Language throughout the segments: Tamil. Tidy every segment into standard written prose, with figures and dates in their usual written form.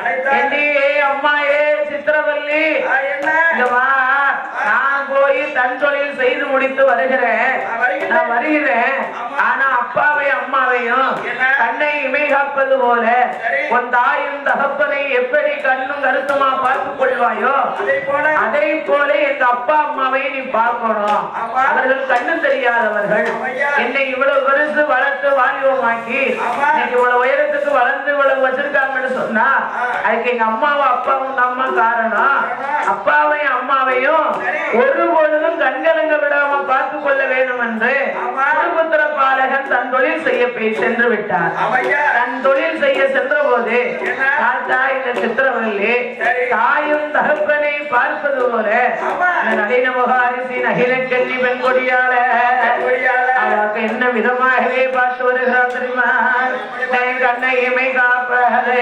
அம்மாயே சித்திரவல்லி நான் போய் தன் தொழில் செய்து முடித்து வருகிறேன். நான் வருகிறேன். ஆனா அப்பாவை அம்மாவையும் கண்ணை இமை காப்பது போல உன் தாயும் தகப்பனை எப்படி கண்ணும் கருத்துமா பார்த்துக் கொள்வாயோ அதை போல எங்க அப்பா அம்மாவை நீ பார்க்கணும். அவர்கள் கண்ணு தெரியாதவர்கள். என்னை இவ்வளவு பெருசு வளர்த்து வாலிபமாக்கி இவ்வளவு உயரத்துக்கு வளர்ந்து இவ்வளவு வச்சிருக்காங்கன்னு சொன்னா அதுக்கு எங்க அம்மாவும் அப்பாவும் அம்மா காரணம். அப்பாவையும் அம்மாவையும் ஒரு பொழுதும் கண்கலங்க விடாம பார்த்துக் கொள்ள வேண்டும் என்று குருபுத்திர பாலகன் தன் தொழில் செய்ய போய் சென்று விட்டார். தன் தொழில் செய்ய சென்ற போது தாத்தா இந்த சித்திரவல்லி தாயும் தகப்பனை பார்ப்பது போல நளின முகாரிசி நகிலக்கண்ணி பெண்கொடியால அவருக்கு என்ன விதமாகவே பார்த்து வருகிறார் தெரியுமா? கண்ணை இமை காப்பதை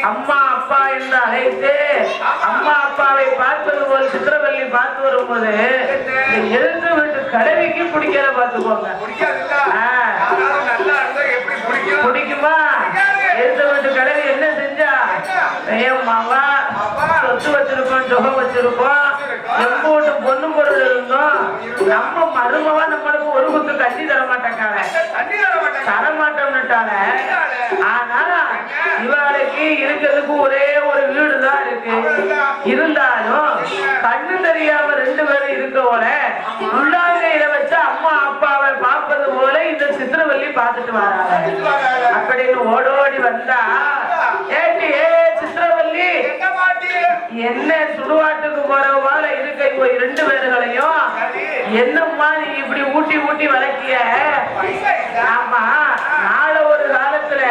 அம்மா அப்பா என்று அழைத்து அம்மா அப்பாவை பார்ப்பது போல் சித்திரவல்லி பார்த்து வரும்போது எழுந்து விட்டு கடமைக்கு பிடிக்கல பார்த்துக்கோங்க. பிடிக்குமா? எழுந்து விட்டு கடமை என்ன செஞ்சா மாவா சொத்து வச்சிருக்கோம் சுகம் வச்சிருக்கோம் எம்போட்டு பொண்ணு பொருள் இருந்தோம் நம்ம மருமவா நம்மளுக்கு ஒரு குத்து கட்டி தரமாட்டாங்க தரமாட்டோம்னுட்டால. ஆனா இவளுக்கு இருக்கிறதுக்கு ஒரே ஒரு வீடு தான் இருக்கு. இருந்தாலும் கண்ணு தெரியாம ரெண்டு பேரும் இருக்கவோல உள்ளாங்கையில வச்சு அம்மா அப்பாவை பார்ப்பது போல இந்த சித்திரவல்லி பார்த்துட்டு வராங்க. அப்படின்னு ஓடோடி வந்தா ஏட்டி ஏ சித்திரவல்லி என்ன சுடுகாட்டுக்கு போறவால இருக்க ரெண்டு பேர்களையும் என்னம்மா நீ இப்படி ஊட்டி ஊட்டி வளர்க்கிய? ஆமா நாளை ஒரு காலத்துல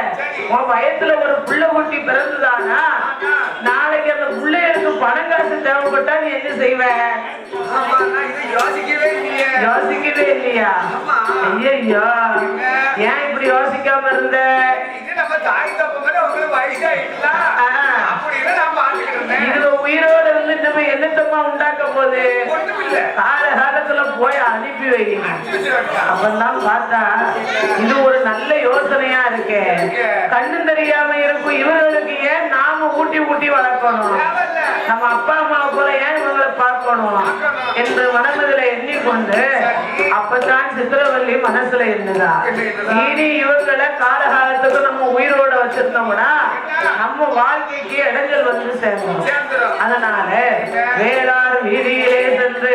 உன் வயசுல ஒரு புள்ள ஊட்டி பிறந்துதானா நாளைக்கு அந்த பிள்ளைகளுக்கு பணம் காசு தேவைப்பட்டா நீ என்ன செய்வ? யோசிக்கவே இல்லையா? ஐயோ ஏன் இப்படி யோசிக்காம இருந்த? இதுல உயிரோட இருந்து நம்ம என்னத்தமா உண்டாக்க போது கால காலத்துல போய் அனுப்பி வைங்க. அப்பதான் பார்த்தா இது ஒரு நல்ல யோசனையா இருக்கு. கண்ணு தெரியாம இருக்கும் இவர்களுக்கு ஏன் நாம ஊட்டி ஊட்டி வளர்க்கணும்? நம்ம அப்பா அம்மாவை போல ஏன் இவங்களை பார்க்கணும் என்று மனதில் எண்ணிக்கொண்டு அப்பதான் சித்திரவல்லி மனசுல இருந்ததா இனி இவர்களை காலகாலத்துக்கு நம்ம உயிரோட வச்சிருந்தோம்னா நம்ம வாழ்க்கைக்கு இடைஞ்சல் வந்து சேர்ந்தோம். அதனால வேளாண் வீதியிலே சென்று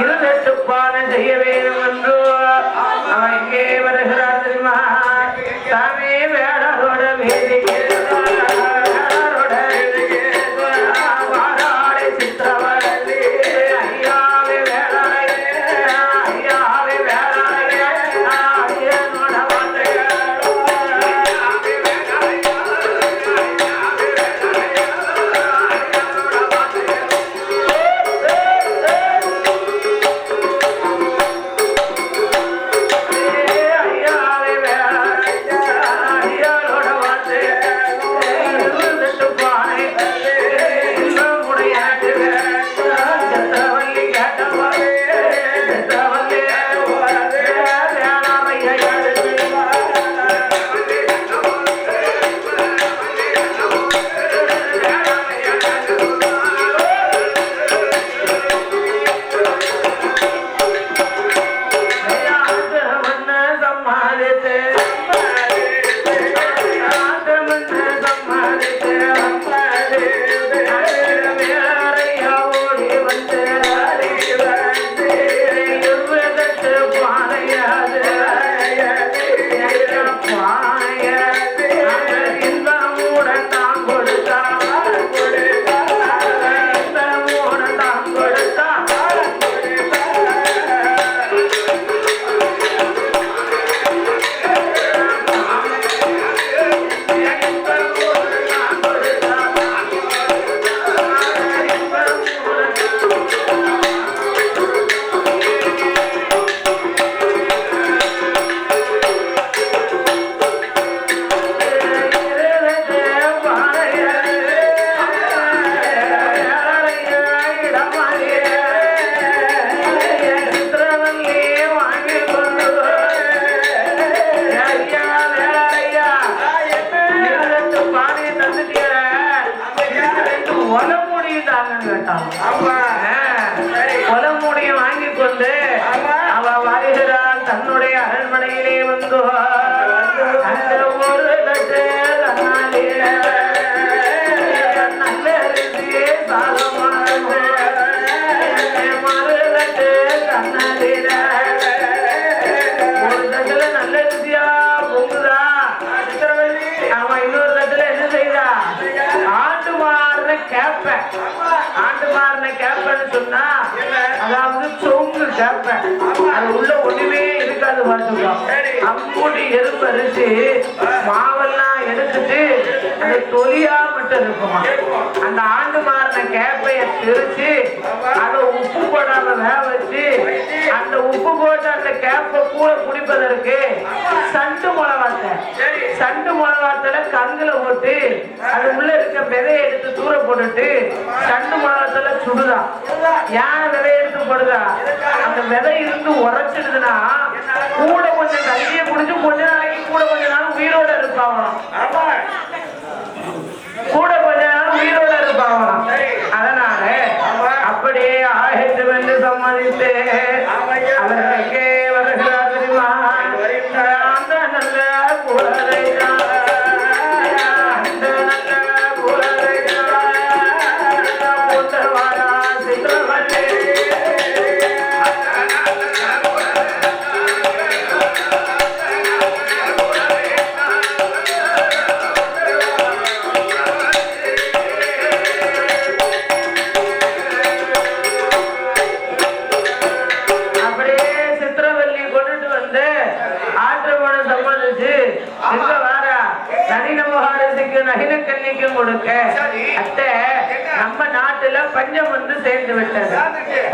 இருநெட்டுப்பான செய்ய வேண்டும் என்று அவன் இங்கே வருகிறார் தெரியுமா? தாமே வேளாளோட வேதிக்கு வேண்டாம். கொலமுடியும் வாங்கி கொண்டு அவ வருகிறாள் தன்னுடைய அரண்மனையிலே வந்து அந்த ஒரு நல்ல சாதமான மறுலட்டு கண்ணலில ஒரு தட்டுல நல்ல ருசியா பொங்குதா. அவன் இன்னொரு தட்டுல என்ன செய்தா ஆண்டு மாறின கேப்ப. ஆண்டு மாறின கேப்பன்னு சொன்னா அதாவது சொங்கு கேப்ப. அது உள்ள ஒண்ணுமே இருக்காது பார்த்துக்கோ. அம்பூட்டி எறும்பு அரிசி மாவெல்லாம் எடுத்துட்டு அந்த தொலியா மட்டும் இருக்குமா. அந்த ஆண்டு மாறின கேப்பைய திரிச்சு அதை உப்பு போடாம வேக வச்சு அந்த உப்பு போட்டு அந்த கேப்பை கூட குடிப்பதற்கு சண்டு மிளகாத்த சண்டு மிளகாத்துல கங்குல போட்டு அது உள்ள இருக்க விதையை எடுத்து தூர போட்டுட்டு சண்டு மிளகாத்துல சுடுதா. யானை விதையை எடுத்து போடுதா அந்த விதை இருந்து உரைச்சிடுதுன்னா கூட கொஞ்சம் தண்ணியை குடிச்சு கொஞ்ச நாளைக்கு கூட கொஞ்ச நாள் உயிரோட இருப்பாங்க. கூட கொஞ்ச நாள் உயிரோட இருப்பாங்க. அதனால அப்படியே ஆகட்டும் என்று சம்மதித்து அவர்களுக்கு வருகிறார் தெரியுமா. அந்த நல்ல குழந்தை கொடுக்க அத்தை நம்ம நாட்டுல பஞ்சம் வந்து சேர்ந்து விட்டது.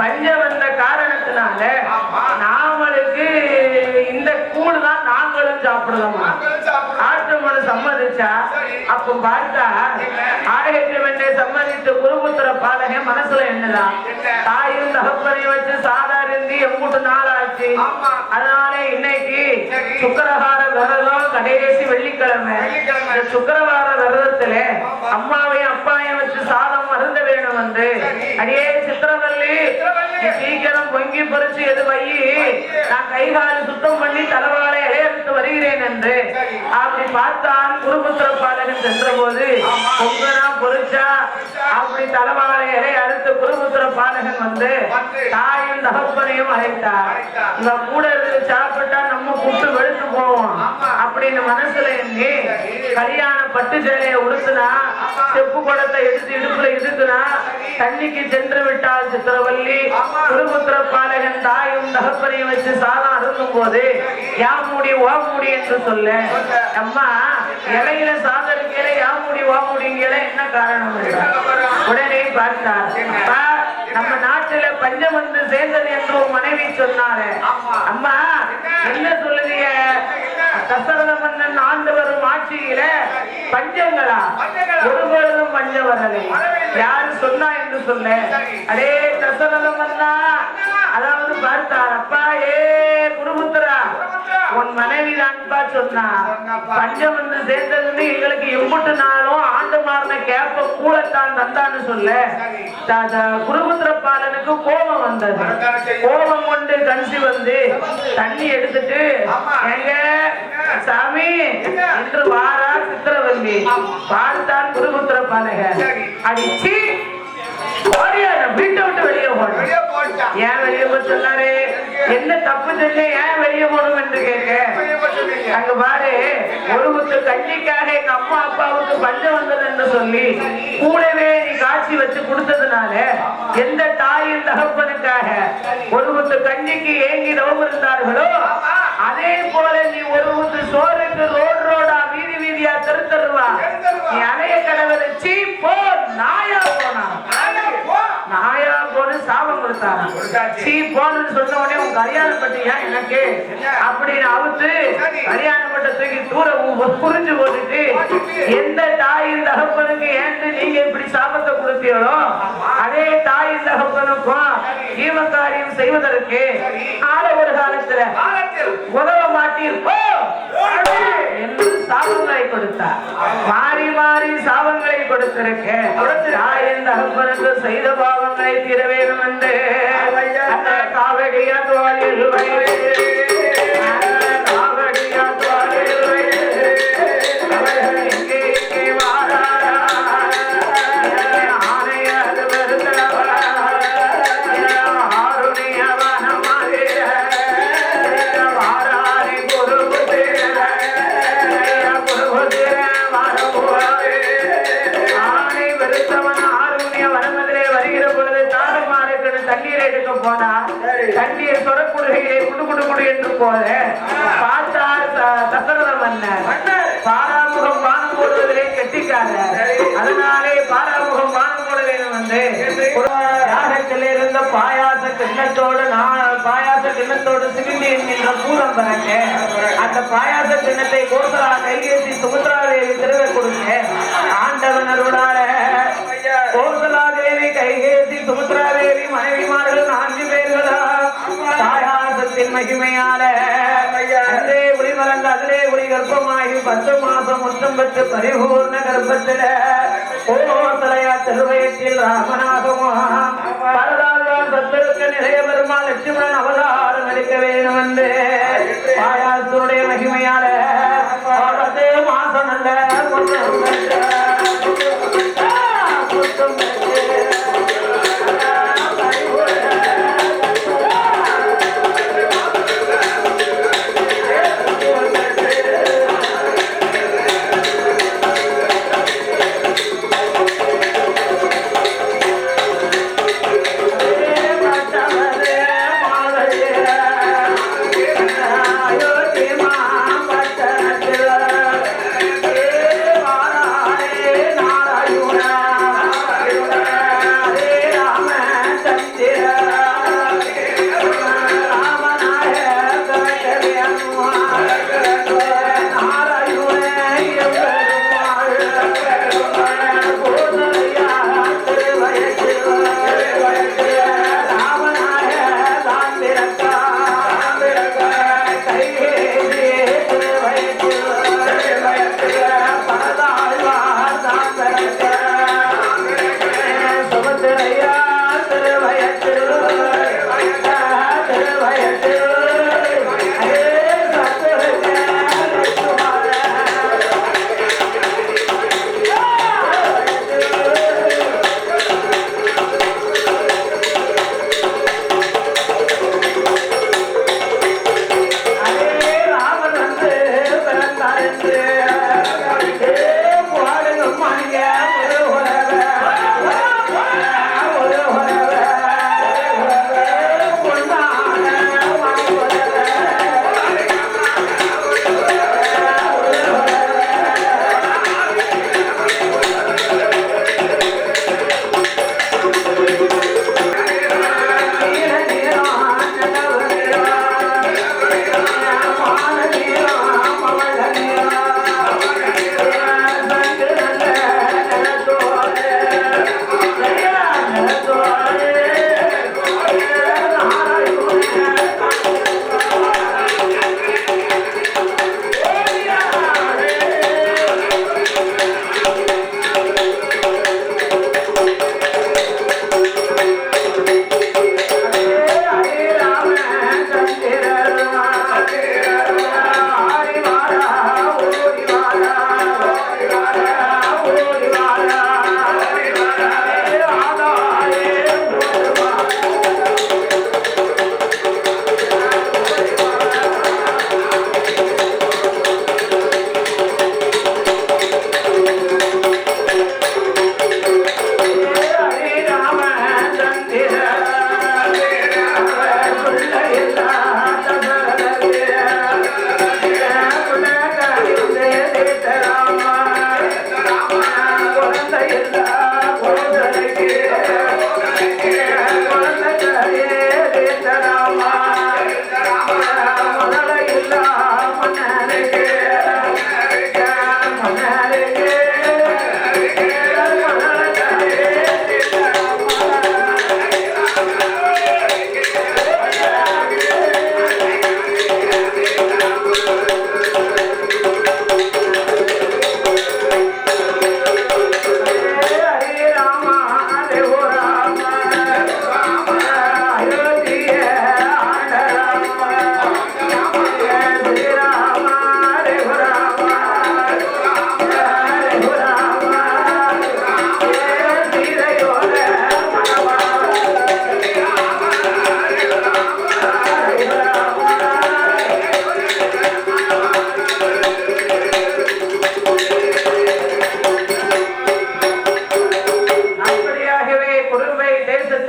பஞ்சம் வந்த காரணத்தினால நாமளுக்கு இந்த கூழ் தான் நாங்களும் சாப்பிடுவோம். ஆற்று மனு சம்மதிச்சா அப்ப பார்த்தா ஆயிரத்தி சம்மதித்து குருபுத்திர பாலக மனசுல என்னதான் தாயும் தகப்பனை வச்சு சாதாரணி எம்பூட்டு நாளாச்சு. அதனால இன்னைக்கு சுக்கரவார விரதம் கடைசி வெள்ளிக்கிழமை. இந்த சுக்கரவார விரதத்துல அம்மாவையும் அப்பாவையும் வச்சு சாதம் மருந்த வேணும் வந்து அடியே சித்திரவல்லி சீக்கிரம் பொங்கி பறிச்சு எது வை நான் கைகால சுத்தம் பண்ணி தலைவாழை இலையறுத்து வருகிறேன் என்று அப்படி பார்த்தான். குருபுத்திர பாலகன் சென்ற போது பொங்கனா பொறிச்சா அப்படி தலைவாழை இலை அறுத்து குருபுத்திர பாலகன் வந்து தாயும் தகப்பனையும் அழைத்தார். இவ கூட இருந்து சாப்பிட்டா நம்ம கூட்டு வெளுத்து போவோம் அப்படின்னு மனசுல எண்ணி கல்யாண பட்டு சேலையை உடுத்துனா செப்பு குடத்தை எடுத்து இடுப்புல இருக்குனா தண்ணிக்கு சென்று விட்டால் சித்திரவல்லி. குருபுத்திர பாலகன் தாயும் தகப்பனையும் வச்சு சாதம் அருந்தும் போது யாமுடி ஓமுடி என்று சொல்ல அம்மா இலையில சாதம் இருக்கையில யாமுடி ஓமுடிங்கிற என்ன காரணம்? உடனே பார்த்தார். நம்ம நாட்டுல பஞ்சம் வந்து சேர்ந்தது என்று ஒரு மனைவி சொன்னாரு. அம்மா என்ன சொல்லுவீங்க? தசரத மன்னன் ஆண்டு வரும் ஆட்சியில பஞ்சங்களா? ஒரு பொழுதும் பஞ்சம் வரலை. யாரு சொன்னா என்று சொல்ல அடே தசரத மன்னா அதாவது பார்த்தார். அப்பா ஏ குருபுத்திரா உன் மனைவி தான்ப்பா சொன்னா பஞ்சம் வந்து சேர்ந்ததுன்னு எங்களுக்கு எம்புட்டு நாளும் ஆண்டு மாறின கேப்ப கூடத்தான் தந்தான்னு சொல்ல குருபுத்திர பாலனுக்கு கோபம் வந்தது. கோபம் கொண்டு கஞ்சி வந்து தண்ணி எடுத்துட்டு எங்க சாமி என்று வாரா சித்திரவல்லி. பார்த்தான் குருபுத்திர பாலகன் அடிச்சு வீட்டை விட்டு வெளியே போன. ஏன் வெளியே போய் சொன்னாரு? என்ன தப்பு செஞ்ச ஏன் வெளியே போகணும் என்று கேட்க அங்க பாரு ஒரு குத்து கஞ்சிக்காக எங்க அம்மா அப்பாவுக்கு பஞ்சம் வந்தது என்று சொல்லி கூடவே நீ காட்சி வச்சு கொடுத்ததுனால எந்த தாயின் தகப்பனுக்காக ஒரு குத்து கஞ்சிக்கு ஏங்கி நோவு இருந்தார்களோ அதே போல நீ ஒரு குத்து சோறுக்கு ரோடா வீதி வீதியா தெருத்தருவா நீ அணைய கடவுளை சீப்போ நாயா போனா நாயா போன்னு சாபம் கொடுத்தாங்க. சீ போன்னு சொன்ன உடனே உன் கல்யாணம் பட்டியா எனக்கு அப்படின்னு அவுத்து கல்யாணம் பட்ட தூக்கி தூர புரிஞ்சு போட்டுட்டு எந்த தாயின் தகப்பனுக்கு ஏன்னு நீங்க இப்படி சாபத்தை கொடுத்தீங்களோ அதே தாயின் தகப்பனுக்கும் ஜீவகாரியம் செய்வதற்கு ஆள ஒரு காலத்துல உதவ மாட்டீர் என்று சாபங்களை கொடுத்தார். மாறி மாறி சாபங்களை கொடுத்திருக்கேன். தாயின் தகப்பனுக்கு செய்த பாவங்களை தீர வேண்டும் என்று அந்த காவடியா தோழில் தண்ணீர் எடுக்க போனா தண்ணீர் சொரக்குடுகையிலே குடு குடு குடு என்று போல பார்த்தார் தசரத மன்னர். பாராமுகம் பானம் போடுவதிலே கெட்டிக்காத, அதனாலே பாராமுகம் பானம் போட வேண்டும் வந்து யாகத்தில் இருந்த பாயாச கிண்ணத்தோடு சிவிந்தி என்கின்ற பூரம் பறக்க அந்த பாயாச கிண்ணத்தை கோசலா கைகேசி சுமுத்ராதேவி திருட கொடுக்க ஆண்டவன் அருளால கோசலாதேவி கைகேசி சுமுத்ராதேவி மனைவிமார்கள் 4 பேர்களா பாயாசத்தின் மகிமையால அதிலே ஒளி மலர்ந்து அதிலே ஒளி கர்ப்பமாகி 10 மாசம் முத்தம் பெற்று பரிபூர்ண கர்ப்பத்தில கோசலையா திருவயத்தில் ராமநாதமா பரதாழ்வான் சத்தருக்கு நிறைய பெருமா லட்சுமணன் அவதாரம் எடுக்க வேண்டும் என்று பாயாசத்துடைய மகிமையால 10 மாசம் நல்ல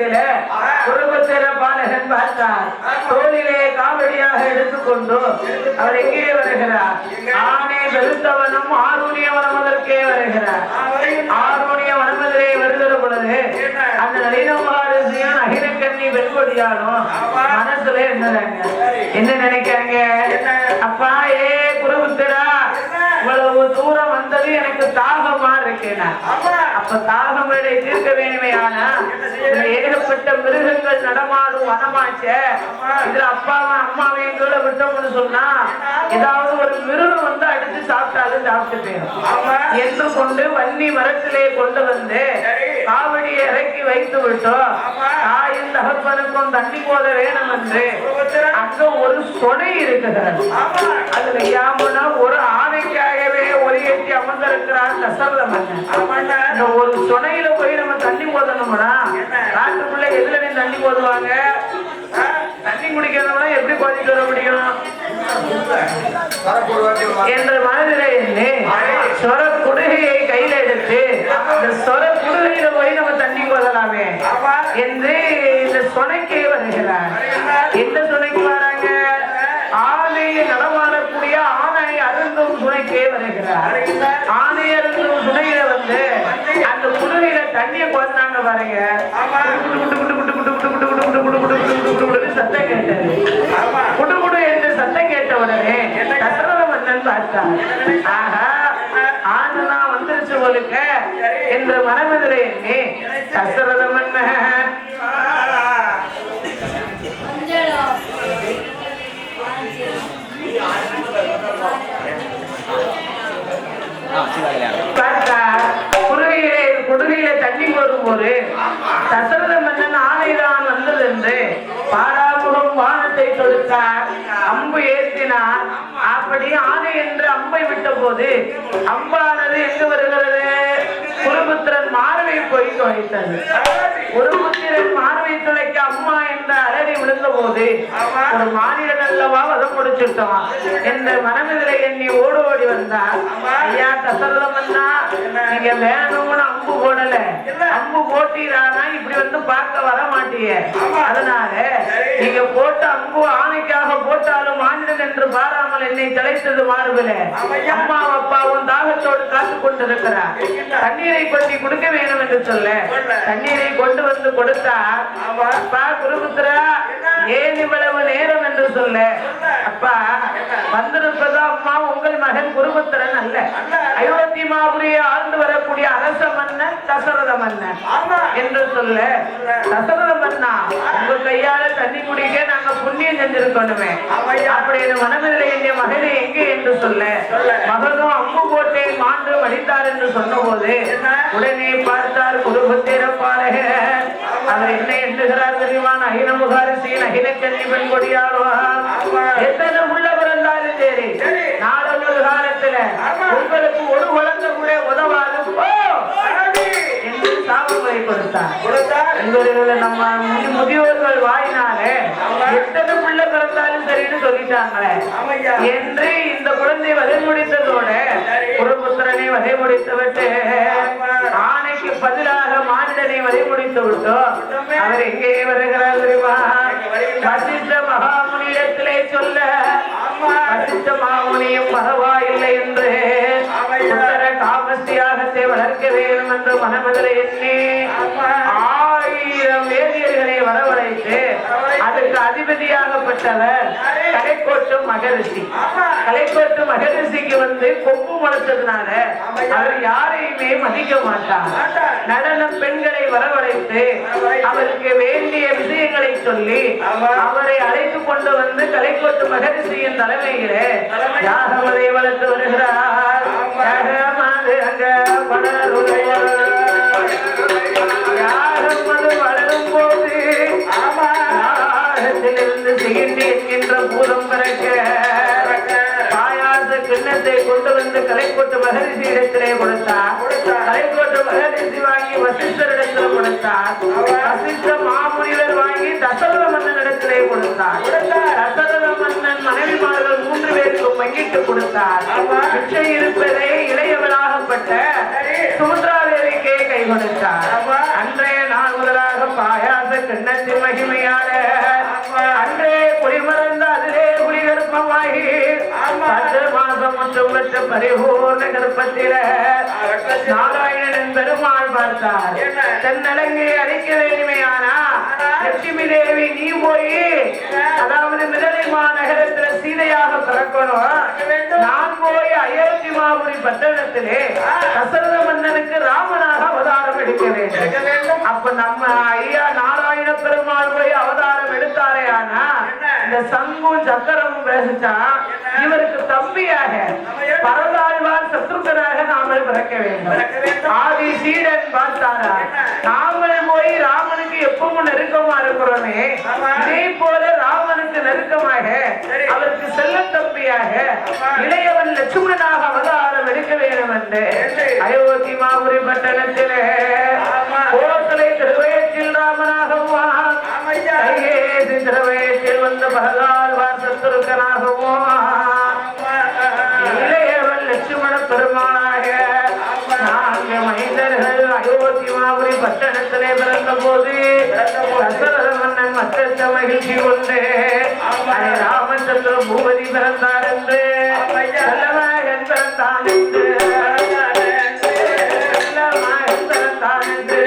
நேரத்தில குருபுத்திர பாலகன் பார்த்தார். தோளிலே காவடியாக எடுத்துக்கொண்டு அவர் எங்கே வருகிறார்? ஆனை பெருத்தவனும் ஆரூணிய வனமதற்கே வருகிறார். ஆரூணிய வனமதிலே வருகிற பொழுது அந்த நளினமாரசியும் அகிலக்கண்ணி வெண்கொடியாலும் மனசுல என்ன நினைக்கிறாங்க? அப்பா ஏ குருபுத்திரா, இவ்வளவு தூரம் வந்தது எனக்கு தாகமா இருக்கேனா? அப்ப தாகம் தீர்க்க வேணுமே. ஆனா ஏகப்பட்ட மிருகங்கள் நடமாடும் வனமாச்ச, இதுல அப்பாவும் அம்மாவையும் கீழே விட்டோம்னு சொன்னா ஏதாவது ஒரு மிருகம் வந்து அடிச்சு சாப்பிட்டாலும் சாப்பிட்டு போயிடும் என்று கொண்டு வன்னி மரத்திலே கொண்டு வந்து காவடியை இறக்கி வைத்து விட்டோம். தாயின் தகப்பனுக்கும் தண்ணி போத வேணும் என்று அங்க ஒரு சொனை இருக்கிறது. அதுல யாமுனா ஒரு ஆணைக்காகவே ஒலியேற்றி அமர்ந்திருக்கிறார் தசரத மன்னன். ஒரு சொனையில போய் நம்ம தண்ணி போதணும்னா நாட்டுக்குள்ள எதுல நீ தண்ணி போதுவாங்க? தண்ணி குடிக்கிறவனா எப்படி போதிட்டு வர முடியும் என்ற மனதிலே எண்ணி சொர குடுகையை கையில எடுத்து இந்த சொர குடுகையில போய் நம்ம தண்ணி போதலாமே என்று இந்த சொனைக்கே வருகிறார். எந்த சொனைக்கு வராங்க? ஆணையை நடமாடக்கூடிய ஆணை அருந்தும் துணைக்கே வருகிறார். ஆணை அருந்தும் துணையில வந்து அந்த குடுகையில தண்ணியை போட்டாங்க பாருங்க. சத்தம் கேட்டது. குடு குடு என்று சத்தம் கேட்ட உடனே தசரத மன்னன் பார்த்தார். ஆஹா, ஆனா வந்துருச்சு போலுக்க என்று மனமதிலே எண்ணி தசரத மன்னன் குடுகையில தண்ணி போடும்போது தசரத மன்னன் ஆணைதான் வந்தது என்று பாராமுகம் வானத்தை தொடுத்தார். அம்பு ஏற்றினார். அப்படி ஆணை என்று அம்பை விட்ட போது அம்பானது எங்கு வருகிறது? குருபுத்திரன் மார்பை போய் துளைத்தது. குருபுத்திரன் மார்பை துளைக்க அம்மா என்ற அலறி விழுந்த போது ஒரு மாநிலம் அல்லவா வதம் முடிச்சுட்டோம் என்ற மனதிலே எண்ணி ஓடு ஓடி வந்தார். ஐயா தசரத மன்னா, நீங்க வேணும்னு அம்பு போடல, அம்பு போட்டீரானா இப்படி வந்து பார்க்க வர மாட்டீங்க. அதனால நீங்க போட்ட அம்பு ஆணைக்காக போட்டாலும் மாநிலம் என்று பாராமல் என்னை தலைத்தது மாறுபல. அம்மா அப்பாவும் தாகத்தோடு காத்து கொண்டிருக்கிறார். தண்ணீரை கொண்டு கொடுக்க வேண்டும் என்று சொல்ல தண்ணீரை கொண்டு வந்து கொடுத்தார். அப்பா குருபுத்திரா, ஏன் இவ்வளவு நேரம் என்று சொல்ல, அப்பா வந்திருப்பது அம்மா உங்கள் மகன் குருபுத்திரன் அல்ல, அயோத்தி மாபுரியை ஆழ்ந்து வரக்கூடிய அரச மன்னன் தசரத மன்னன் என்று சொல்ல, தசரத மன்னா உங்க கையால தண்ணி குடிக்க நாங்க புண்ணியம் செஞ்சிருக்கணுமே, அப்படின்னு மனதில் என் மகனை எங்கே என்று சொல்ல, மகனும் அம்பு கோட்டை மாண்டு மடித்தார் என்று சொன்ன போது உடனே பார்த்தார் குருபுத்திர பாலகர். அவர் என்ன எண்ணுகிறார் தெரியுமா? அகிலமுகாரிசி அகிலக்கண்ணி பெண் கொடியாடுவார். எத்தனை உள்ள பிறந்தாலும் சரி, நாளொரு காலத்துல உங்களுக்கு ஒரு குழந்தை கூட உதவாது என்று சாபங்களை கொடுத்தார். நம்ம முதியோர்கள் வாயினாலே எத்தனை புள்ள பிறந்தாலும் சரின்னு சொல்லிட்டாங்களே என்று இந்த குழந்தை வதை முடித்ததோட குருபுத்திரனை வதை முடித்துவிட்டு ஆணைக்கு பதிலாக மானிடனை வதை முடித்து விட்டோம். அவர் எங்கே வருகிறார் தெரியுமா? வசிஷ்ட மகாமுனியிடத்திலே சொல்ல வசிஷ்ட மகாமுனியும் பரவாயில்லை என்று காமஸ்தியாகத்தை வளர்க்க வேண்டும் என்று மனமதில் எண்ணி 1000 வேதியர்களை வரவழைத்து அதுக்கு அதிபதியாகப்பட்டவர் கலைக்கோட்டு மகரிஷி. கலைக்கோட்டு மகரிஷிக்கு வந்து கொம்பு முளைச்சதுனால அவர் யாரையுமே மதிக்க மாட்டார். நடன பெண்களை வரவழைத்து அவருக்கு வேண்டிய விஷயங்களை சொல்லி அவரை அழைத்து கொண்டு வந்து கலைக்கோட்டு மகரிஷியின் தலைமையிலே யாகமதை வளர்த்து வருகிறார். யாகமது வளரும் போது என்கின்ற பூதம் பிறக்க பாயாச கிண்ணத்தை கொண்டு வந்து கலைக்கோட்டு மகரிஷி இடத்திலே கொடுத்தார். கலைக்கோட்டு மகரிஷி வாங்கி வசிஷ்டரிடத்தில் கொடுத்தார். வசிஷ்ட மாமுனிவர் வாங்கி தசரத மன்னன் இடத்திலே கொடுத்தார். தசரத மன்னன் மனைவிமார்கள் 3 பேருக்கும் பங்கிட்டு கொடுத்தார். பிச்சை இருப்பதை இளையவளாகப்பட்ட சுமத்ராதேவிக்கே கை கொடுத்தார். அன்றைய நாள் முதலாக பாயாச கிண்ணத்தின் மகிமையால அன்றே குடிமறந்த அதிலே குடிகற்பமாகி 10 மாதம் மற்றும் பெற்ற பரிபூர்ண கற்பத்தில நாராயணன் பெருமாள் பார்த்தார். தென்னலங்கை அழிக்க வேண்டுமையானா லட்சுமி தேவி நீ போய் அதாவது மிதலை மாநகரத்துல சீதையாக பிறக்கணும். நான் போய் அயோத்தி மாபுரி பட்டணத்திலே தசரத மன்னனுக்கு ராமனாக அவதாரம் எடுக்க வேண்டும். அப்ப நம்ம ஐயா நாராயண பெருமாள் போய் அவதாரம் எடுத்தாரே. ஆனா இந்த சங்கும் சக்கரமும் பேசிச்சா இவருக்கு தம்பியாக பரதாழ்வான் சத்ருகனாக நாமல் பிறக்க வேண்டும். ஆதி சீடன் பார்த்தாரா நாமல் போய் ராமனுக்கு எப்பவும் நெருக்கமா இருக்கிறோமே இதே போல ராமனுக்கு நெருக்கமாக அவருக்கு செல்ல தம்பியாக இளையவன் லட்சுமணனாக அவதாரம் எடுக்க வேண்டும் என்று அயோத்தி மாபுரி பட்டணத்திலே கோசலை திருவயத்தில் ராமனாகவும் கையேசி திருவயத்தில் வந்த பரதாழ்வான் சத்ருகனாகவும் இளையவன் லட்சுமண பெருமானாக 4 மைந்தர்கள் அயோத்தி மாபுரி பட்டணத்திலே பிறந்த போது தசரத மன்னன் மற்ற மகிழ்ச்சி கொண்டு ராமச்சந்திர பூபதி பிறந்தார் என்று செல்லமகன் பிறந்தான் என்று செல்லமகன் பிறந்தான் என்று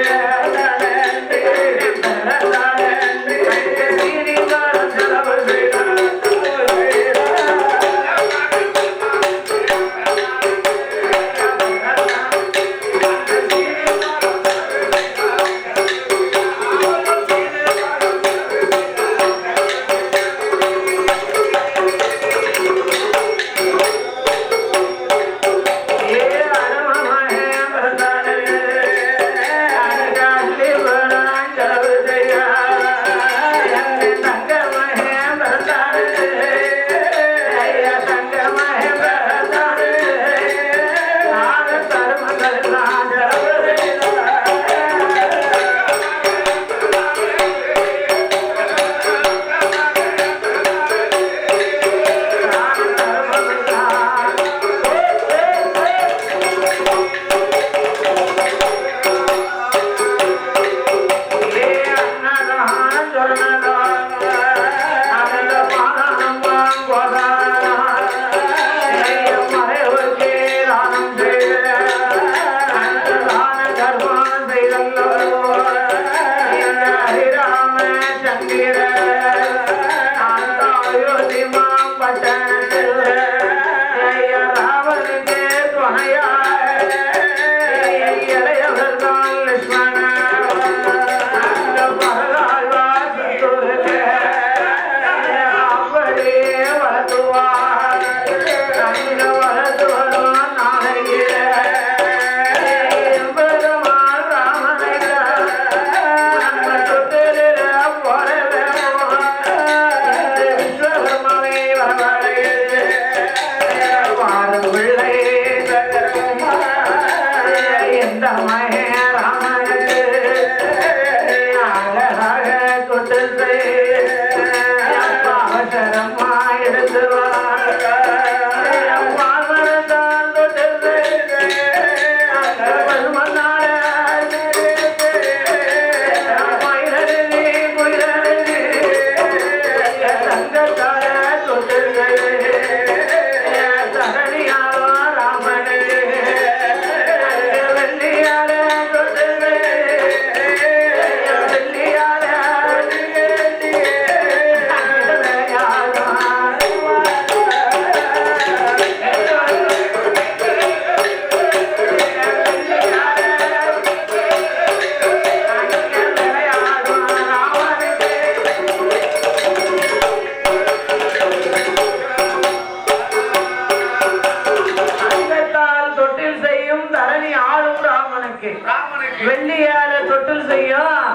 வெள்ளியால தொட்டில் செய்யும்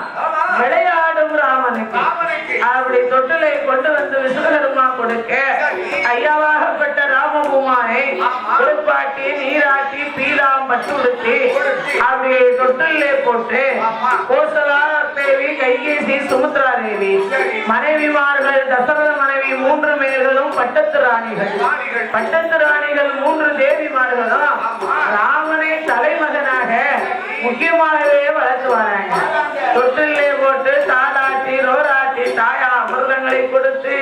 விளையாடும் ராமனுக்கு அப்படி தொட்டிலை கொண்டு வந்து விஸ்வகர்மா கொடுக்க ஐயாவாகப்பட்ட ராமபூமானை குளிப்பாட்டி நீராட்டி பீலாம் பட்டுடுத்தி அப்படி தொட்டிலே போட்டு கோசலா தேவி கைகேசி சுமுத்ரா தேவி மனைவிமார்கள் தசரத மனைவி 3 பேர்களும் பட்டத்து ராணிகள் 3 தேவிமார்களும் ராமனை தலைமகனாக முக்கியமாகவே வளர்த்து வராங்க. தொட்டிலே போட்டு தாடா வரங்களை கொடுத்து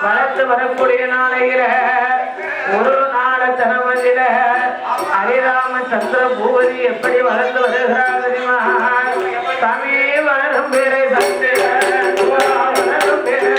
வளர்த்து வரக்கூடிய நாளையில ஒரு நாள தனமதில ஹரிராமச்சந்திர பூபதி எப்படி வளர்ந்து வருகிறார் தெரியுமா? தமிழ் வளரும் பேரை சந்திர வளரும் பேரை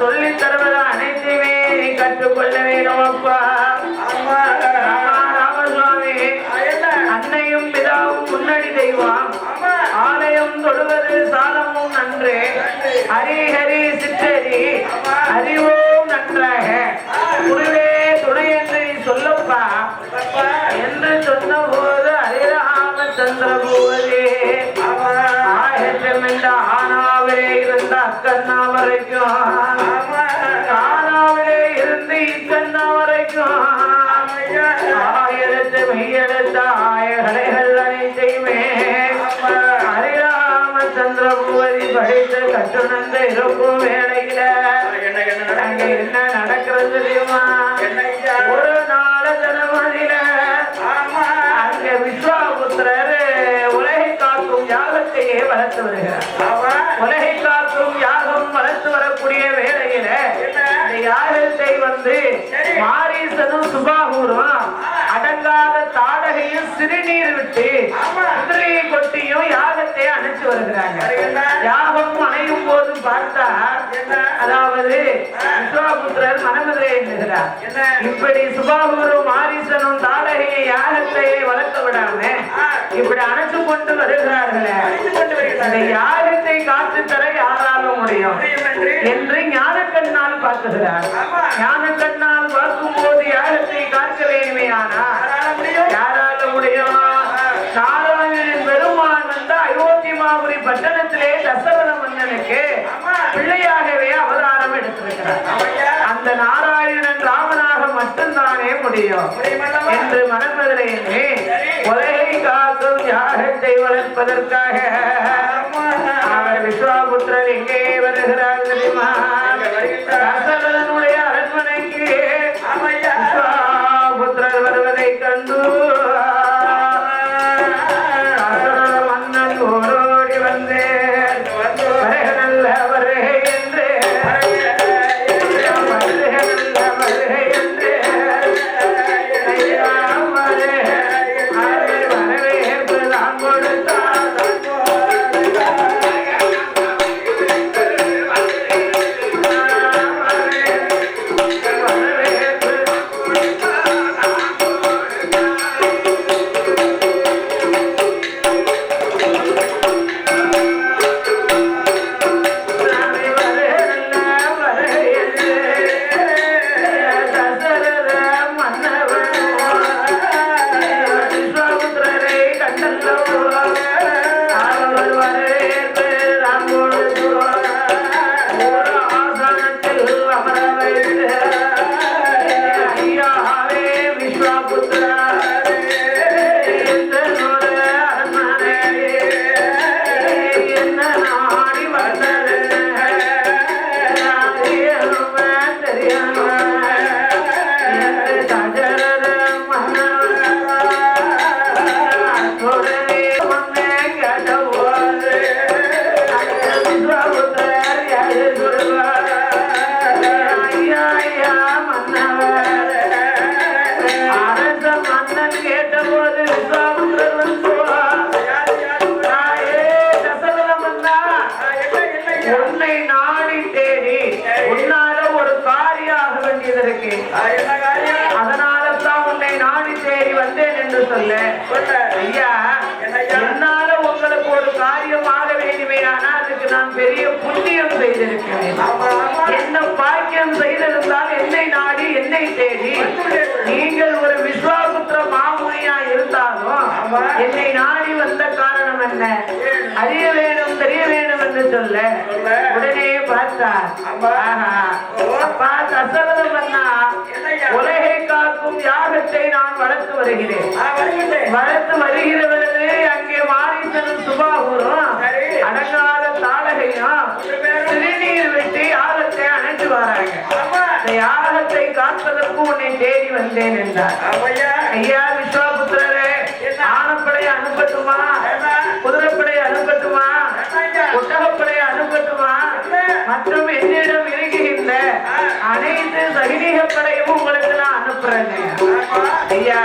சொல்லி தருவது அனைத்தையுமே நீ கற்றுக்கொள்ள வேண்டும் அப்பா. ராமசுவாமி அன்னையும் பிதாவும் முன்னணி தெய்வம், ஆலயம் தொழுவது சாலமும் நன்றே, ஹரி ஹரி சித்தரி அறிவோம் நன்றாக குருவே துணை என்று நீ சொல்லப்பா என்று சொன்ன போது ஹரிராமச்சந்திர பூபதி ஆயிரத்தம் என்ற ஆனாவிலே இருந்த அக்கண்ணா வரைக்கும், ஆனாவிலே இருந்து இக்கண்ணா வரைக்கும் ஆயிரத்து மெய்யெடுத்த ஆயகலைகள் அனைத்தையுமே ஹரிராமச்சந்திர பூபதி படித்து கற்றுணர்ந்து இருக்கும் வேளையில அங்க என்ன நடக்கிறது தெரியுமா? ஒரு நாள தினமதில அங்க விஸ்வாபுத்திரர் உலகை காக்கும் யாகத்தையே வளர்த்து வருகிறார். உலகை காக்கும் யாகம் வளர்த்து வரக்கூடிய வேளையில இந்த யாகத்தை மாரீசனும் சுபாகூரும் அடங்காத தாடகையும் சிறுநீர் விட்டு குதிரையை கொட்டியும் யாகத்தை அணைச்சு வருகிறாங்க. யாகம் அணையும் போது பார்த்தா அதாவது விஸ்வாபுத்திரர் மனமதுரை என்கிறார். இப்படி சுபாகூரும் மாரீசனும் தாடகையை யாகத்தை வளர்க்க விடாம இப்படி அணைச்சு கொண்டு வருகிறார்களே, இந்த யாகத்தை காத்து தர யாரால முடியும் என்று ஞானக்கண்ணால் பார்க்குகிறார். ஞானக்கண்ணால் பார்க்கும் போது யாகத்தை காக்க வேண்டுமே, ஆனா யாரால முடியும்? நாராயணன் பெருமான் வந்து அயோத்திமாபுரி பட்டணத்திலே தசரத மன்னனுக்கு பிள்ளையாகவே அவதாரம் எடுத்திருக்கிறார். அந்த நாராயணன் ராமனாக மட்டும்தானே முடியும் என்று மனமதுரையிலே உலகை காக்கும் யாகத்தை வளர்ப்பதற்காக அவர் விஸ்வாபுத்திரர் எங்கே வருகிறார் தெரியுமா? தசரதனுடைய அரண்மனைக்கு விஸ்வாபுத்திரர் வருவதை கண்டு மன்னன் ஓரோடி வந்து வருக நல்ல வருகை என்று வரவேற்பு தான் கொடுத்தார். செய்திருக்கேன். அதனால தான் உன்னை நாடி தேடி வந்தேன் என்று சொல்ல. ஐயா, என்னால உங்களுக்கு ஒரு காரியம் ஆக வேண்டுமே, ஆனால் அதுக்கு நான் பெரிய புண்ணியம் செய்திருக்கிறேன். என்ன பாக்கியம் செய்திருந்தால் என்னை நாடி என்னை தேடி நீங்கள் ஒரு விஸ்வாபுத்திர மாமுனியா இருந்தாலும் என்னை நாடி வந்த காரணம் என்ன? அறிய வேணும், தெரிய வேணும் என்று சொல்ல உடனே பார்த்தார். அப்பா தசரத மன்னா, உலகை காக்கும் யாகத்தை நான் வளர்த்து வருகிறேன். வளர்த்து வருகிறவரது அங்கே மாரீசனும் சுபாகூரும் அடங்காத தாளகையும் திருநீர் விட்டு யாகத்தை அணைத்து வராங்க. அந்த யாகத்தை காப்பதற்கு உன்னை தேடி வந்தேன் என்றார். ஐயா விஸ்வாபுத்திரரே, ஆனப்படை அனுப்பட்டுமா, குதிரைப்படை அனுப்பட்டுமா, ஒட்டகப்படை அனுப்பட்டுமா, மற்றும் என்னிடம் இருக்குகின்ற அனைத்து சைனிகப்படையும் உங்களுக்கு நான் அனுப்புறேன். ஐயா,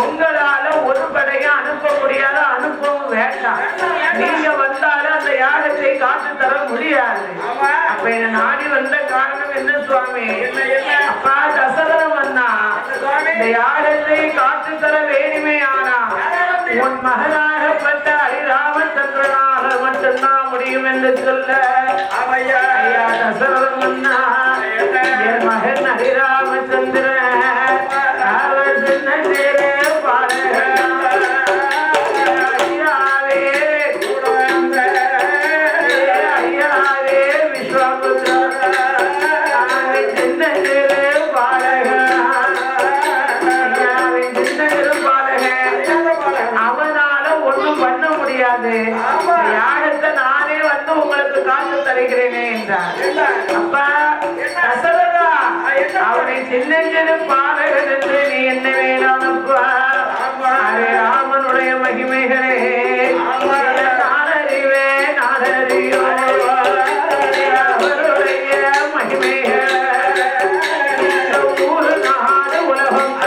உங்களால ஒரு படையும் அனுப்ப முடியாத, அனுப்பவும் வேண்டாம். நீங்க வந்தாலும் அந்த யாகத்தை காத்து தர முடியாது. அப்ப என்ன நாடி வந்த காரணம் என்ன சுவாமி? அப்பா தசரதம் வந்தா இந்த யாகத்தை காத்து தர வேணுமே, ஆனா உன் மகனாகப்பட்ட ஹரிராமச்சந்திரனாக மட்டும்தான் முடியும் என்று சொல்ல. ஐயா தசரதம் வந்தா, என் மகன் ஹரிராமச்சந்திரன் அவர் சின்ன சேரே பாருங்க. யாகத்தை நானே வந்து உங்களுக்கு காத்து தருகிறேனே என்றார். அப்பா தசரதா, அவனை சின்னஞ்சிறு பாலகன் என்று நீ என்ன வேணாமப்பா. அரே ராமனுடைய மகிமைகளே நானறிவே, நானறியோ அவருடைய மகிமைகள் ஊரு நாடு உலகம்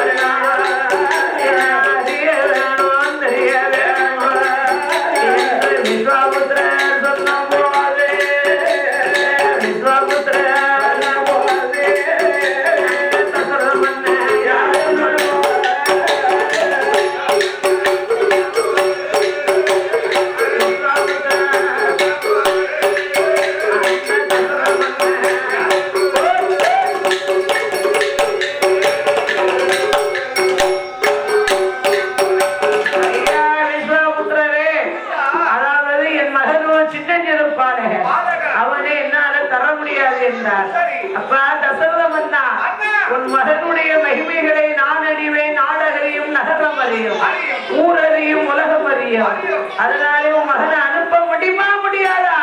அவனை என்னால தர முடியாது என்றார். அப்பா தசரதம் அண்ணா, உன் மகனுடைய மகிமைகளை நான் அறிவேன். நாடகரையும் நகரம் அறியும், ஊரறியும், உலகம் அறியும். அதனாலே உன் மகனை அனுப்ப முடியுமா, முடியாதா?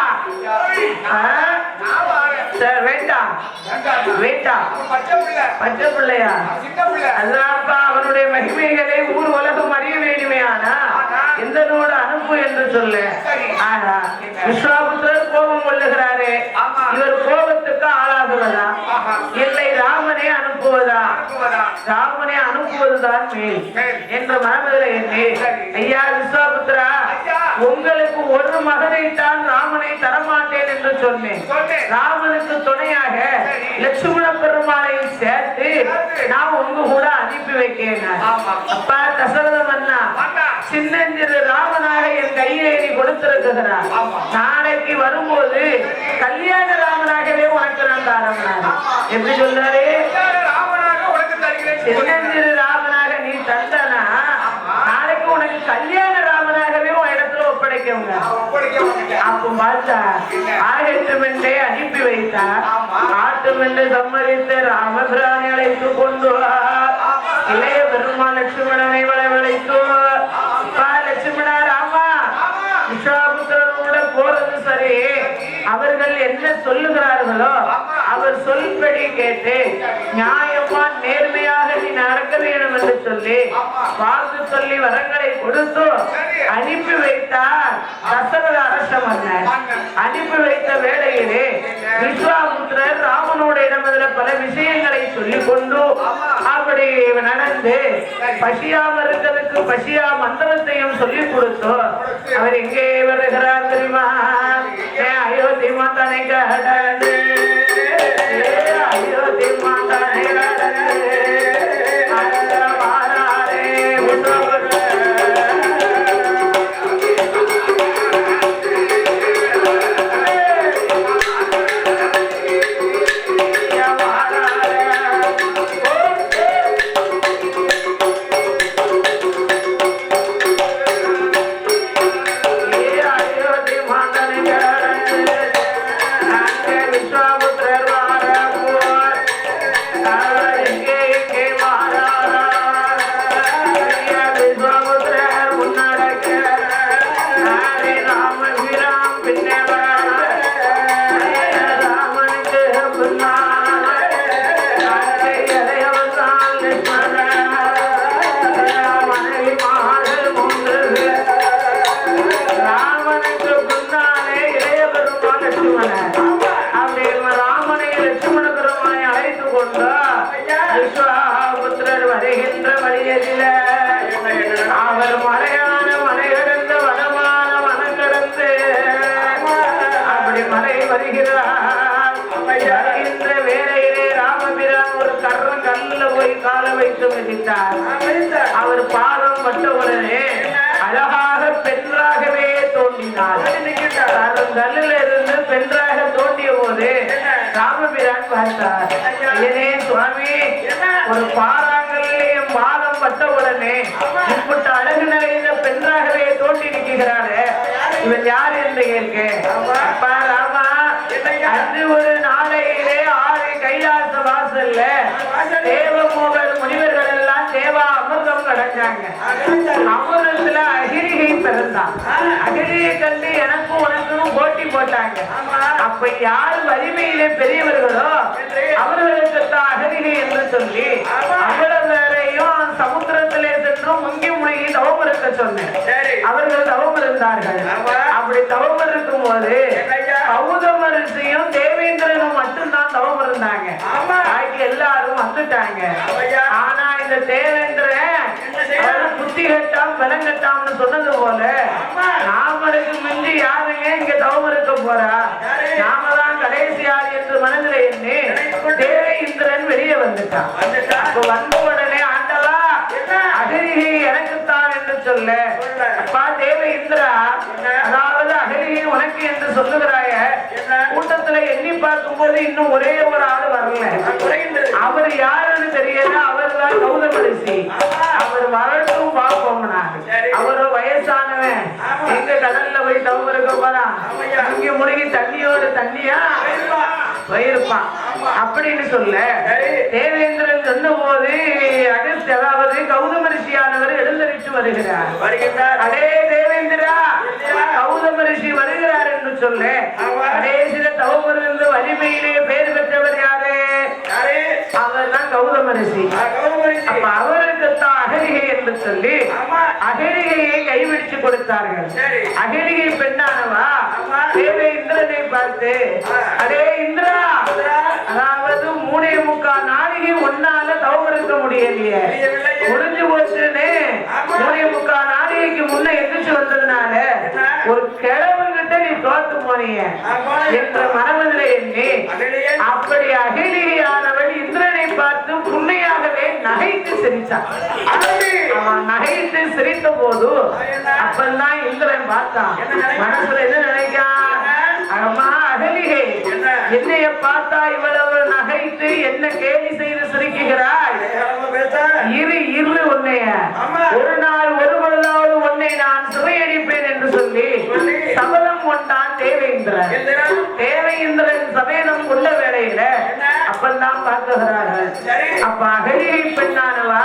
சார் வேண்டாம், வேண்டாம். பச்சை பிள்ளையா? அல்லாப்பா, அவனுடைய மகிமைகளை ஊர் உலகம் அறிய வேண்டுமே, ஆனா இந்த நோடு அனுப்பு என்று சொல்ல. ஆனா விஸ்வாபுத்திரர் கோபம் கொள்ளுகிறாரே, இவர் கோபத்துக்கு ஆளாகுவதா இல்லை ராமனை அனுப்புவதா? ராமனை அனுப்புவதுதான் மேல் என்ற மனதில் எண்ணி, ஐயா விஸ்வாபுத்திரா, உங்களுக்கு ஒரு மகனை தான் ராமனை தரமாட்டேன் என்று சொன்னேன். ராமனுக்கு துணையாக லட்சுமண பெருமாளையும் சேர்த்து நான் உங்க கூட அனுப்பி வைக்கிறேன். அப்பா தசரதம் அண்ணா, சின்னஞ்சிறு ராமனாக என் கையிலே நீ கொடுத்திருக்கிறார். நாளைக்கு வரும்போது கல்யாண ராமனாகவே உனக்கு நான் தாரம்னாரு. எப்படி சொல்றாரு? சின்னஞ்சிறு ராமனாக நீ தந்தனா நாளைக்கு உனக்கு கல்யாண ராமனாகவே உன் இடத்துல ஒப்படைக்கவங்க. அப்ப பார்த்தா ஆகட்டும் என்றே அனுப்பி வைத்தார். ஆட்டும் என்று சம்மதித்து ராமபிரானை அழைத்து கொண்டு இளைய பெருமாள் லட்சுமணனை வரவழைத்து, லட்சுமணா ராமா, விஸ்வாபுத்திரனோட போறது சரி, அவர்கள் என்ன சொல்லுகிறார்களோ அவர் சொல்படி கேட்டு நியாயமா நேர்மையாக நீ நடக்க வேண்டும் என்று சொல்லி வாக்கு சொல்லி வரங்களை கொடுத்து அனுப்பி வைத்தார் தசரத அரச மன்னர். அனுப்பி வைத்த வேளையிலே விஸ்வாபுத்திரர் ராமனோட இடமதில பல விஷயங்களை சொல்லிக் கொண்டு அப்படி நடந்து பசியாம இருக்கிறதுக்கு பசியா மந்திரத்தையும் சொல்லிக் கொடுத்து அவர் எங்கே வருகிறார் தெரியுமா? அயோத்தி மாதானை கடந்து, அயோத்தி மாதானை வைத்து மிதித்தார். அவர் பாதம் பட்ட உடனே அழகாக பெண்ணாகவே தோன்றினார். கல்லில் இருந்து பெண்ணாக தோன்றிய போது ராமபிரான் பார்த்தார். ஐயனே சுவாமி, ஒரு பாறாங்கல்லே பாதம் பட்ட உடனே இப்பட்ட அழகு நிறைந்த பெண்ணாகவே தோன்றி நிற்கிறாரே, இவன் யார் என்று கேட்க, அப்பா ராமா, அன்று ஒரு நாளையிலே 6 கைலாச வாசல்ல தேவமோகர் முனிவர்கள் எல்லாம் தேவா அமிர்தம் கிடைச்சாங்க. அமிர்தத்துல அகிரிகை பிறந்தான். அகிரியை கண்டு எனக்கும் உனக்கும் போட்டி போட்டாங்க. அப்ப யார் வலிமையிலே பெரியவர்களோ அவர்களுக்குத்தான் அகரிகை என்று சொல்லி அவ்வளவையும் சமுத்திரத்திலே சென்று முங்கி முழுகி தவம் இருக்க சொன்னேன். அவர்கள் தவம் இருந்தார்கள். அப்படி தவம் இருக்கும் போது கௌதம ரிஷியும் தேவேந்திரனும் மட்டும்தான் தவம் இருந்தாங்க. பாக்கி எல்லாரும் வந்துட்டாங்க. ஆனா இந்த தேவேந்திரன் புத்தி கட்டாம் விலங்கட்டாம்னு சொன்னது போல நாமளுக்கு மிஞ்சி யாருங்க இங்க தவம் இருக்க போறா, நாம தான் கடைசி ஆள் என்று மனதில் எண்ணி தேவேந்திரன் வெளியே வந்துட்டான். அப்ப வந்த உடனே ஆண்டவா அகரிகை எனக்குத்தான் என்று சொல்ல, அப்பா தேவேந்திரா, அதாவது அகரிகை உனக்கு என்று சொல்லுகிறாய, கூட்டத்துல எண்ணி பார்க்கும் போது இன்னும் ஒரே ஒரு ஆள் வரல. அவர் யாருன்னு தெரியல. அவர் தான் கௌதம ரிஷி. அவர் வரட்டும் பார்ப்போம்னா, அவரு வயசானவன், எங்க கடல்ல போய் தவம் இருக்க போறான், இங்க முழுகி தண்ணியோடு தண்ணியா போயிருப்பான் அப்படின்னு சொல்ல, தேவேந்திரன் சொன்ன போது அடுத்து அதாவது கௌதம ரிஷியானவர் எழுந்தரித்து வருகிறார். அடே தேவேந்திரா, கௌதம ரிஷி வருகிறார் என்று சொல்ல, கடைசியில தவம் இருந்து வலிமையிலே பேர் பெற்றவர் யாரு? அவர் தான் கௌதம ரிஷி. அப்ப அவருக்கு தான் அகரிகை என்று சொல்லி அகரிகையை கைவிடிச்சு கொடுத்தார்கள். அகரிகை பெண்ணானவா தேவேந்திரனை பார்த்து, அடே இந்திரா, அதாவது 3.25 நாளைக்கு ஒன்னால தவம் இருக்க முடியலையே, முடிஞ்சு போச்சுன்னு 3.25 நாளைக்கு முன்ன எதிர்த்து வந்ததுனால ஒரு கிழவங்கிட்ட நீ தோத்து போனீங்க என்ற மனதில் எண்ணி அப்படி அகிலியானவள் இந்திரனை பார்த்து புண்ணையாகவே நகைத்து சிரிச்சான். அவன் நகைத்து சிரித்த போது அப்பெல்லாம் இந்திரன் பார்த்தான். மனசுல என்ன நினைக்கான், அம்மா அகலிகை, என்னைய பார்த்தா இவ்வளவு நகைத்து என்ன கேலி செய்து சிரிக்கிறாய், இரு உன்னைய ஒரு நாள் ஒரு பொழுதாவது உன்னை நான் சிறையடிப்பேன் என்று சொல்லி சபதம் கொண்டான் தேவேந்திரன். தேவேந்திரன் சபேதம் கொண்ட வேளையில அப்பெல்லாம் பார்க்கிறார்கள். அப்ப அகலிகை பெண்ணானவா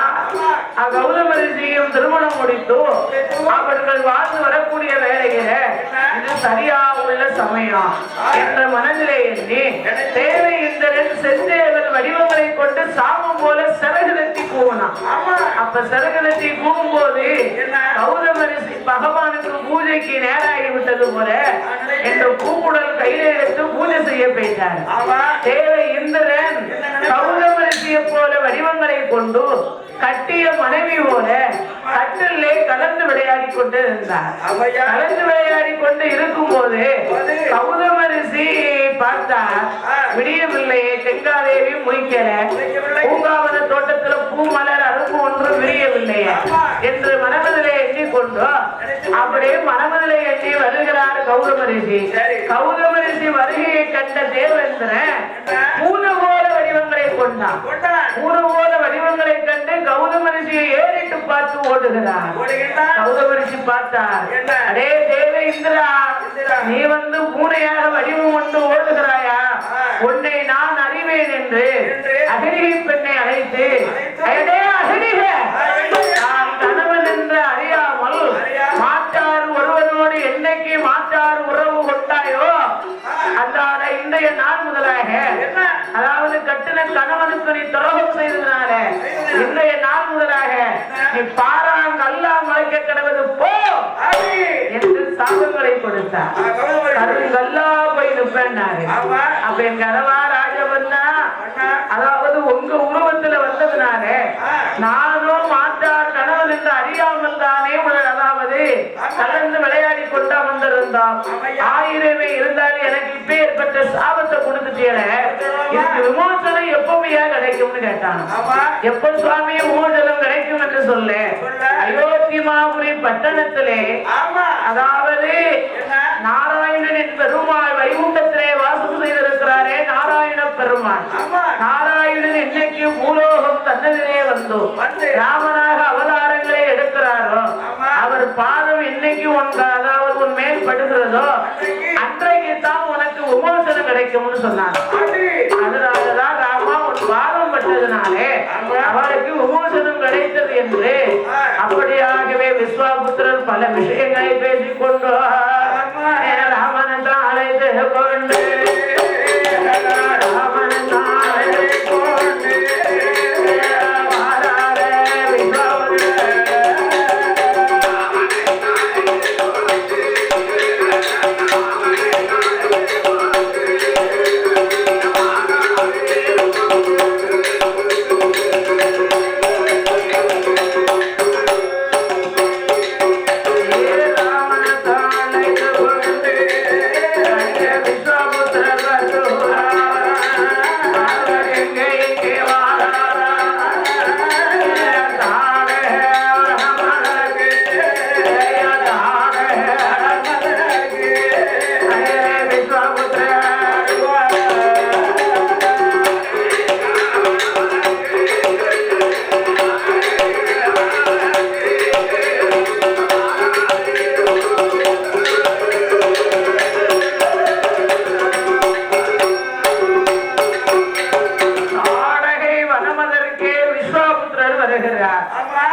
கௌதம ரிஷியும் திருமணம் முடித்து அவர்கள் வாழ்ந்து வரக்கூடிய வேளையில இது சரியா உள்ள சமயம் என்ற மனதிலே எண்ணி தேவேந்திரன் செந்தேவன் வடிவங்களை கொண்டு சாமம் போல சிறகுலத்தி கூவனான். அப்ப சிறகுலத்தி கூவும் போது கௌதம ரிஷி பகவானுக்கு பூஜைக்கு நேராகி விட்டது போல என்ற பூங்குடல் கையில எடுத்து பூஜை செய்ய போயிட்டார். தேவேந்திரன் கௌதம ரிஷியை போல வடிவங்களை கொண்டு கட்டிய மனைவி போல கட்டிலே கலந்து விளையாடி கொண்டு இருந்தார். கலந்து விளையாடி கொண்டு இருக்கும் போது கௌதம ரிஷி பார்த்தார், விடியவில்லையே, கங்காதேவி முடிக்கல, பூங்காவன தோட்டத்துல பூ மலர் அரும்பு ஒன்று விரியவில்லையே என்று மனமதிலே எண்ணிக்கொண்டு அப்படியே மனமதிலே எண்ணி வருகிறார் கௌதம ரிஷி. கௌதம ரிஷி வருகையை கண்ட தேவேந்திரன் பூனை போல வடிவங்களை கொண்டான். பூனை போல வடிவங்களை கண்டு கௌதம ரிஷியை ஏறிட்டு பார்த்து ஓடுகிறார். கௌதம ரிஷி பார்த்தார், அடே தேவேந்திரா, நீ வந்து பூனையாக வடிவம் கொண்டு ஓடுகிறாயா, உன்னை நான் அறிவேன் என்று அகலிகை பெண்ணை அழைத்து, அடே அகலிகை, நான் கணவன் என்று அறியாமல் மாற்றார் ஒருவனோடு என்னைக்கு மாற்றார் உறவு கொண்டாயோ அந்த இன்றைய நாள் முதலாக, அதாவது கட்டின கணவனுக்கு நீ துரோகம் செய்ததுனால இன்றைய நாள் முதலாக நீ பாராங்கல்லா மலைக்க கிடவது போ என்று சாபங்களை கொடுத்தார். கருங்கல்லா போய் நிற்பேன்னாரு. அப்ப என் கனவா ராஜவண்ணா, அதாவது உங்க உருவத்துல வந்ததுனால நானும் மாற்றார் கணவன் என்று அறியாமல் தானே அதாவது கலந்து விளையாடி கொண்டு அமர்ந்திருந்தேன். வந்தோம். 1000 இருந்தாலும் எனக்கு இப்ப ஏற்பட்ட சாபத்தை கொடுத்துட்டீங்கள, இதுக்கு விமோசனம் எப்பவுமையா கிடைக்கும்னு கேட்டான். எப்ப சுவாமி விமோசனம் கிடைக்கும் என்று சொல்ல, அயோத்திமாபுரி பட்டணத்திலே, அதாவது நாராயணனின் பெருமாள் வைகுண்டத்திலே வாசம் செய்திருக்கிறாரே நாராயண பெருமாள். நாராயணன் என்னைக்கு பூலோகம் தன்னதிலே வந்தோம் ராமனாக அவதாரங்களை எடுக்கிறாரோ, அவர் பாதம் என்னைக்கு அதாவது உன் மேல் படுகிறதோ அன்றைக்கு தான் உனக்கு விமோசனம் கிடைக்கும்னு சொன்னார். அதனாலதான் ராமா உன் பாதம் பட்டதுனாலே அவருக்கு விமோசனம் கிடைத்தது என்று அப்படியாகவே விஸ்வாபுத்திரர் பல விஷயங்களை பேசிக்கொண்டு ராமனத்தான் அழைத்து கொண்டு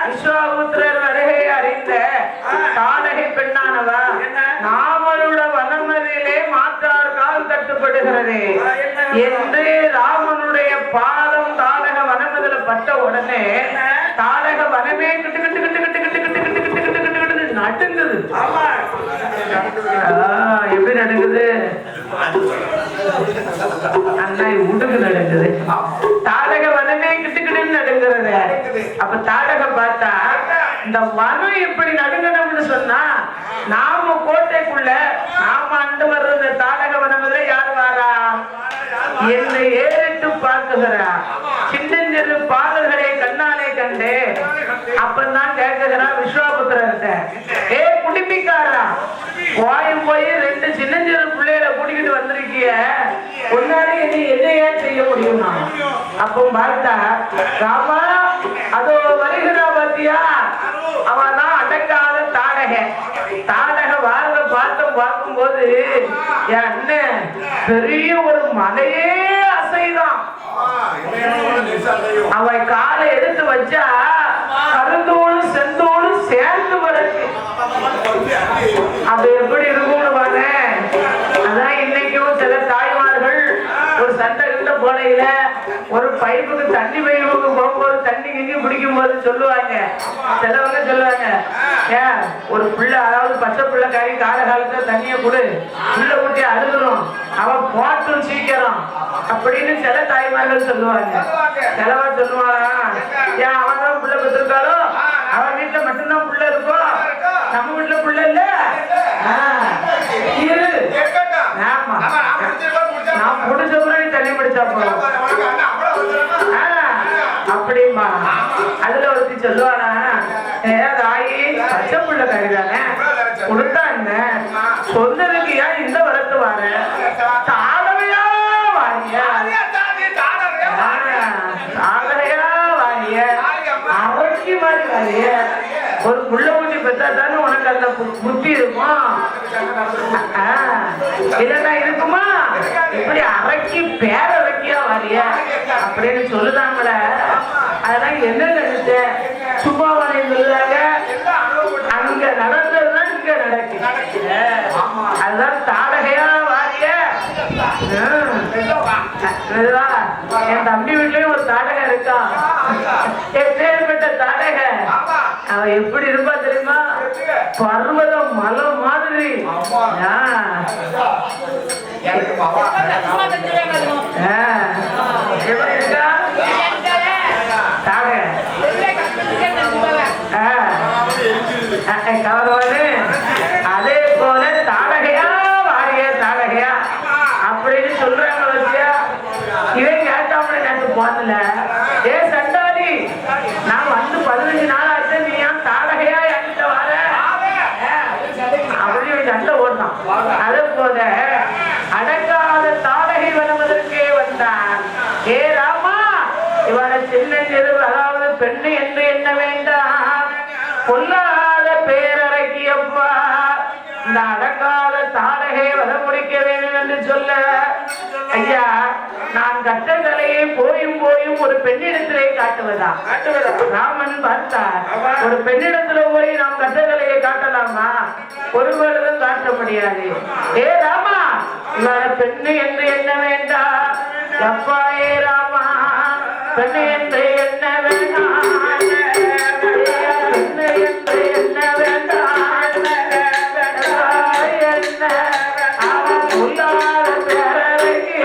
விஸ்வாபுத்திரர் வருகை அறிந்த தாடகை பெண்ணானவா நாமளோட வனமதிலே மாற்றார் கால் தட்டுப்படுகிறது என்று ராமனுடைய பாதம் தாடக வனமதில பட்ட உடனே தாடக வனமே கிட்டு கிட்டு கிட்டு கிட்டு கிட்டு கிட்டு கிட்டு கிட்டு கிட்டு கிட்டு கிட்டு நடுங்குது. எப்படி நடுங்குது? அண்ணா உடுக்கு நடுங்குது. தாடக வனமே கிட்டு கிட்டுன்னு நடுங்குறது. அப்ப தாடக பார்த்தா இந்த வனம் எப்படி நடுங்கணும்னு சொன்னா, நாம கோட்டைக்குள்ள நாம அண்டு வர்ற தாடக வனம்ல யார் வாரா என்னை ஏறிட்டு பார்க்குகிறா. சின்னஞ்சிறு பாதல்களை கண்ணாலே கண்டு அப்பதான் கேட்குகிறா விஸ்வாபுத்திரர்கிட்ட, ஏ குடிப்பிக்காரா, கோயம் போய் 2 சின்னஞ்சிறு பிள்ளைகளை கூட்டிக்கிட்டு வந்திருக்கிய, உன்னாலே என்னையா செய்ய முடியுமா? அப்போ பார்த்தா ராமா அதோ வருகிறா பாத்தியா, அவன் தான் அடங்காத தாடக. தாடக வாரத பார்க்கும்போது என் அண்ணன் பெரிய ஒரு மலையே அசைதான். அவன் காலை எடுத்து வச்சா கருந்தோடு செந்தோடு சேர்ந்து வரக்கு அது எப்படி இருக்கும்னு பாரு. அதான் இன்னைக்கும் சில தாய்மார்கள் ஒரு சண்டை கிட்ட போலையில ஒரு பைப்புக்கு தண்ணி பைப்புக்கு போகும்போது தண்ணி கிங்கி பிடிக்கும் போது சொல்லுவாங்க, சிலவங்க சொல்லுவாங்க, ஏன் ஒரு பிள்ளை, அதாவது பச்சை பிள்ளைக்காரி காலகாலத்துல தண்ணிய கொடு, பிள்ளை குட்டி அழுகிறோம், அவன் போட்டும் சீக்கிரம் அப்படின்னு சில தாய்மார்கள் சொல்லுவாங்க. சிலவா சொல்லுவாங்க, ஏன் அவன் தான் பிள்ளை பெற்றிருக்காளோ, அவன் வீட்டுல மட்டும்தான் பிள்ளை இருக்கும், நம்ம வீட்டுல பிள்ளை இல்ல. ஆமா, நான் புடிச்ச முறை தண்ணி பிடிச்சா போதும் அப்படிமா. அதுல ஒருத்தி சொல்லுவானா, தாயி பச்சை பிள்ளை கருதானே கொடுத்தா என்ன, சொந்ததுக்கு ஏன் இந்த வரத்து வார, தாடவையா வாரிய, தாடவையா வாரிய, அவருக்கு மாதிரி வாரிய. ஒரு புள்ள குட்டி பெற்றா தானே உனக்கு அந்த புத்தி இருக்கும், இல்லைன்னா இருக்குமா? இப்படி அரைக்கி பேர வைக்கியா வாரிய அப்படின்னு சொல்லுதாங்கள. அதெல்லாம் என்ன நினைச்சேன், சும்மாவனை சொல்லுறாங்க, அங்க நடந்ததுதான் இங்க நடக்கு. அதுதான் தாடகையா வாரிய. என் தம்பி வீட்லயும் ஒரு தாடகை இருக்கான், எப்பேற்பட்ட தாடகை. அவ எப்படி இருப்பா தெரியுமா, பர்வதம் மலை மாதிரி. எப்படி இருக்கா தாடகை? கவர்வானு அதே போல தாடகை போனல ஏ சண்டாடி நான் வந்து 15 நாள் ஆச்சு நீ ஏன் தாடகையா என்கிட்ட வர அப்படியும் சண்டை ஓடலாம் அது போல அடங்காத தாடகை வருவதற்கே வந்தான் ஏ ராமா இவனை சின்னஞ்சிறு அதாவது பெண்ணு என்று எண்ண வேண்டாம் பொல்லாத பேரரக்கியப்பா இந்த அடங்காத தாடகை வர முடிக்க வேண்டும் என்று சொல்ல ஐயா நான் கற்ற கலையை போயும் போயும் ஒரு பெண்ணிடத்திலே காட்டுவதா ராமன் பார்த்தார் ஒரு பெண்ணிடத்துல போய் நாம் கற்ற கலையை காட்டலாமா ஒரு பொழுதும் காட்ட முடியாது ஏ ராமா இவர பெண்ணு என்று எண்ண வேண்டாம் அப்பா ஏ ராமா பெண்ணு என்று எண்ண வேண்டாம் பெண்ணு என்று எண்ண வேண்டாம் என்ன அவன் உள்ளாத பேரவைக்கு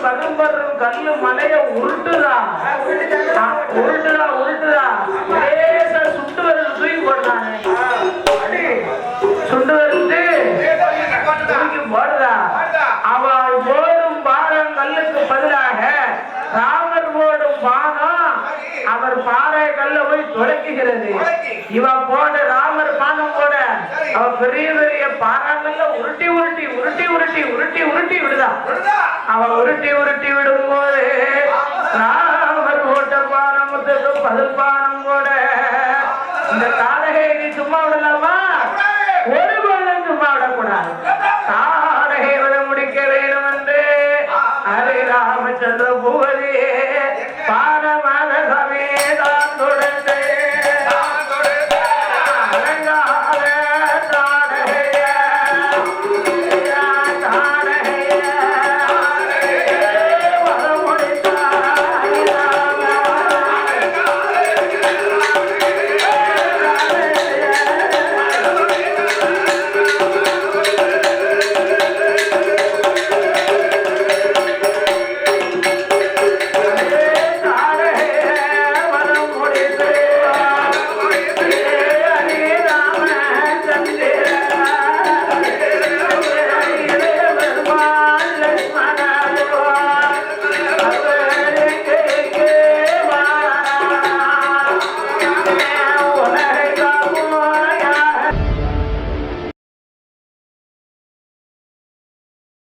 பரும்பரும் கல்லு மலைய உருட்டுதா சுட்டு வருது தூக்கி போடுறானே சுண்டு வருது தூக்கி போடுதா அவள் போடும் பாரம் கல்லுக்கு பதிலாக ராமர் போடும் பானம் அவர் பாறை கல்ல போய் துளைக்குகிறது இவ போட ராமர் பானம் போட அவ பெரிய பெரிய பாறாங்கல்ல உருட்டி உருட்டி உருட்டி உருட்டி உருட்டி உருட்டி விடுதா அவ உருட்டி உருட்டி விடும் போது ராமர் போட்ட பானமுத்துக்கு பதில் பானம் போட இந்த தாடகை நீ சும்மா விடலாமா ஒரு பொழுதும் சும்மா விடக்கூடாது தாடகை விட முடிக்க வேண்டும் என்று ஹரே ராமச்சந்திர